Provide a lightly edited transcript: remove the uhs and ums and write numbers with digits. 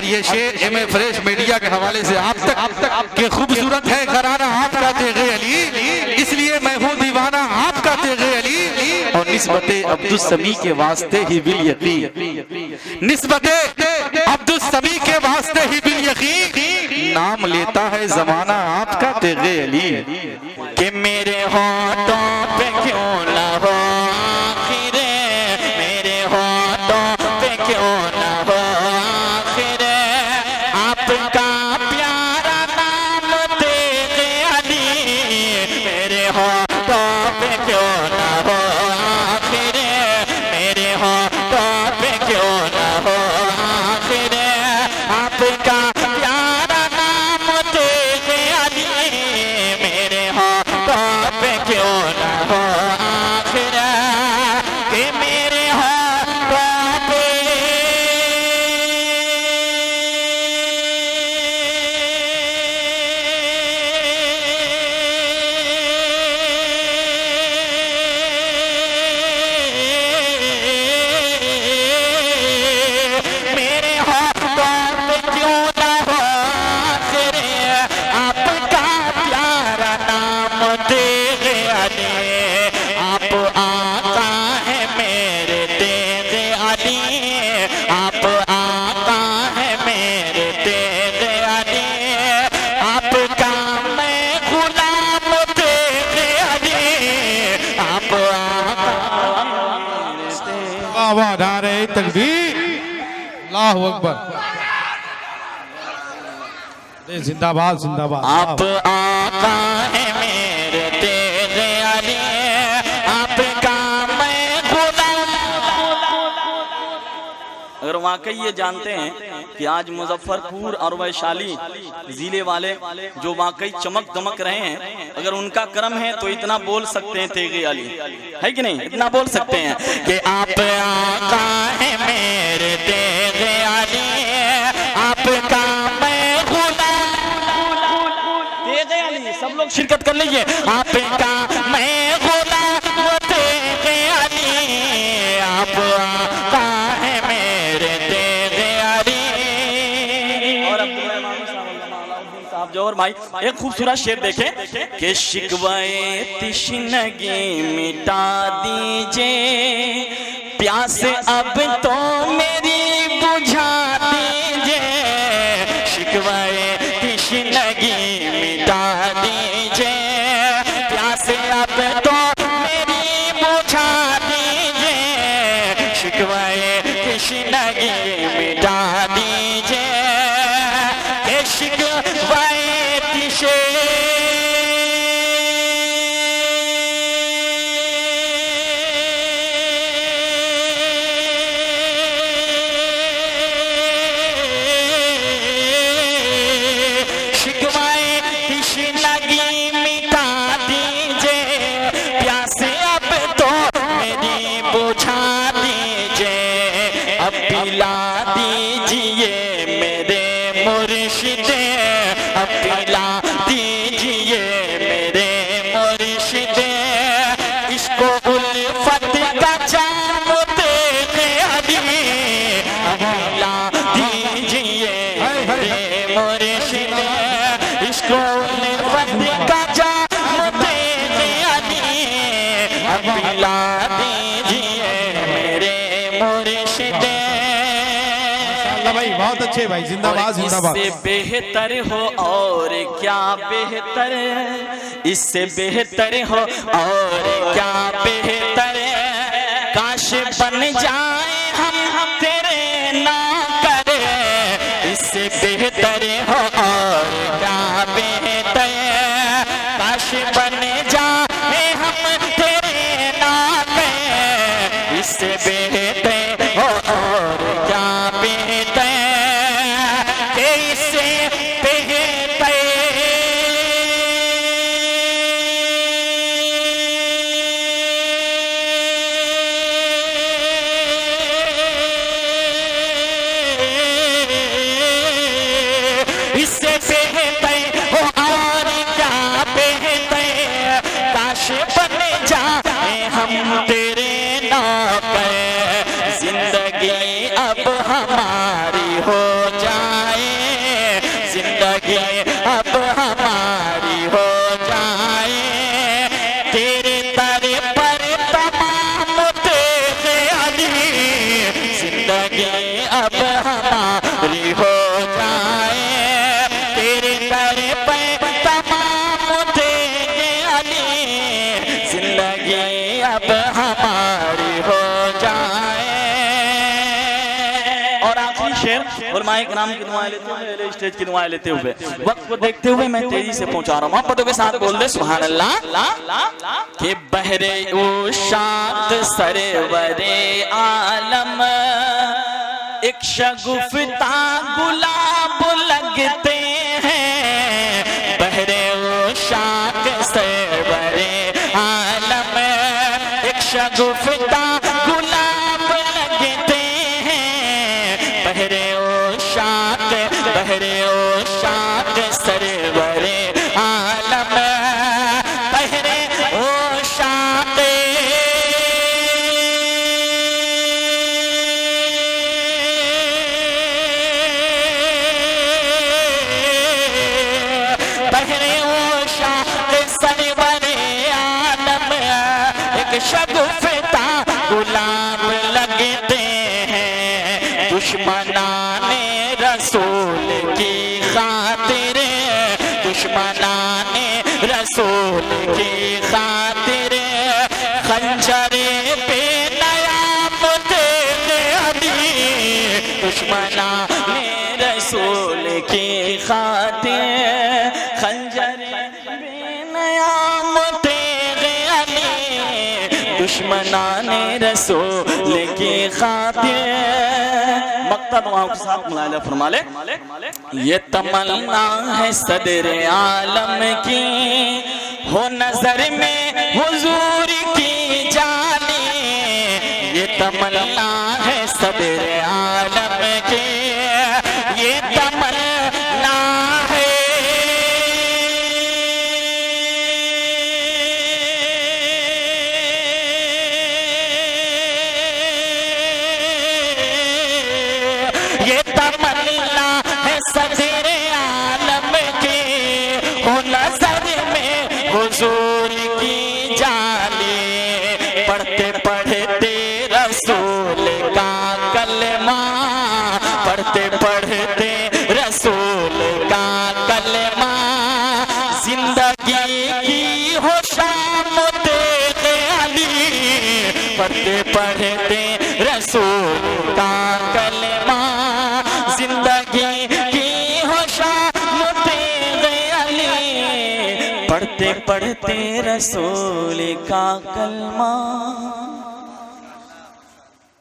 और ये शेर एम फ्रेश मीडिया के हवाले से आप तक के खूबसूरत है घराना आपका तेगे अली, इसलिए मैं हूँ दीवाना आपका तेगे अली। और निस्बते अब्दुल समी के वास्ते ही बिल यकीन, निस्बते अब्दुल समी के वास्ते ही बिल यकीन, नाम लेता है जमाना आपका तेगे अली। कि मेरे होठों पे क्यों ना हो आखिरे, मेरे होठों पे क्यों ना हो आखिरे, आपका प्यारा नाम तेगे अली, मेरे होठों पे क्यों ना हो आखिरे, मेरे होठों पे क्यों ना हो आखिरे, आपका प्यारा नाम तेगे अली, मेरे होठों पे क्यों ना हो आखिरे, कि मेरे होठों पे मेरे होठों पे क्यों ना हो आखिरे, आपका प्यारा नाम तेगे अली, आप आका है मेरे तेगे अली, आप आका है मेरे तेगे अली, आपका मैं गुलाम तेगे अली, आप आका मेरे तेगे। वाह नारे तकबीर, अल्लाहु अकबर, जिंदाबाद जिंदाबाद। आप आका है मेरे तेगे अली, आपका मैं गुलाम। अगर वाकई ये जानते हैं कि आज मुजफ्फरपुर और वैशाली जिले वाले जो वाकई चमक दमक रहे हैं, अगर उनका कर्म है तो इतना बोल सकते हैं तेगे अली, है कि नहीं? इतना बोल सकते हैं कि आप आका है मेरे तेगे अली, आपका मैं गुलाम। तेगे अली, सब लोग शिरकत कर लीजिए। आपका मैं गुलाम तेगे अली, आप आका है मेरे तेगे अली। और अब्दुल रहमान साहब जो और भाई एक खूबसूरत शेर देखें कि शिकवाए तिश्नगी मिटा दीजिए, प्यास अब तो मेरी बुझा दीजिए, शिकवाए तिश्नगी मिटा दीजिए, प्यास अब तो मेरी बुझा दीजिए, शिकवाए तिश्नगी मिटा दीजिए, ये शिकवाए तिश्नगी मिटा दीजिए, प्यास अब तो मेरी बुझा दीजिए, अब पिला दीजिए मेरे मुर्शिदे, अब पिला दीजिए मेरे मुर्शिदे, इसको उल्फत का जाम तेगे अली, अब पिला दीजिए मेरे मुर्शिदे, इसको उल्फत का जाम तेगे अली, अब पिला दीजिए मेरे मुर्शिदे। भाई बहुत अच्छे भाई, जिंदाबाद जिंदाबाद। इससे बेहतर हो और क्या बेहतर, इससे बेहतर हो और क्या बेहतर, काश बन जाए हम तेरे नौकर, इससे बेहतर हो और क्या बेहतर, काश बन जाए हम तेरे नौकर, इससे बेहतर हो और क्या बेहतर, इससे बेहतर। इससे बेहतर हो और क्या बेहतर, काश बन जाए हम तेरे नौकर, जिंदगी अब हमारी हो जाए। जिंदगी अब हमारी हो जाए, तेरे दर पर तमाम तेरे अली, जिंदगी अब हमारी हो जाए, तेरे दर पर तमाम तेरे अली, जिंदगी अब हमारी हो जाए। और आखिरी शेर उलमाए किराम की दुआएं लेते हुए, स्टेज की दुआएं लेते हुए, वक्त को देखते हुए मैं तेजी से पहुंचा रहा हूँ। मोहब्बतों के साथ बोल दे सुभान अल्लाह। कि बहरे उशात सरवरे आलम, एक शगुफ्ता गुलाब लगते हैं, बहरे उशात सरवरे आलम, एक शगुफ्ता गुलाब लगते हैं, बहरे उशाक सरवरे आलम, बहरे उशाक सरवरे आलम, एक शगुफ्ता गुलाब लगते हैं, दुश्मनाने रसूल की खातिर, दुश्मनाने रसूल की खातिर, खंजरे पे नयाम तेरे अली, दुश्मनाने रसूल की खातिर, खंजरे पे नयाम तेरे अली, दुश्मनाने रसूल की खातिर। मक्ता दुआओं के साथ मुलायदा फरमा ले। ये तमन्ना है सदर आलम की, हो नजर में हुजूर की जानी, ये तमन्ना है सदर आलम की, ये तमन्ना है, ये तमन्ना है सदर आलम की, हो नजर में हुजूर की जानी, पढ़ते पढ़ते रसूल का कलमा, पढ़ते पढ़ते रसूल का कलमा, जिंदगी की हो शाम तेरे अली, पढ़ते पढ़ते रसूल का कलमा, जिंदगी की हो शाम तेरे अली, पढ़ते पढ़ते रसूल का कलमा।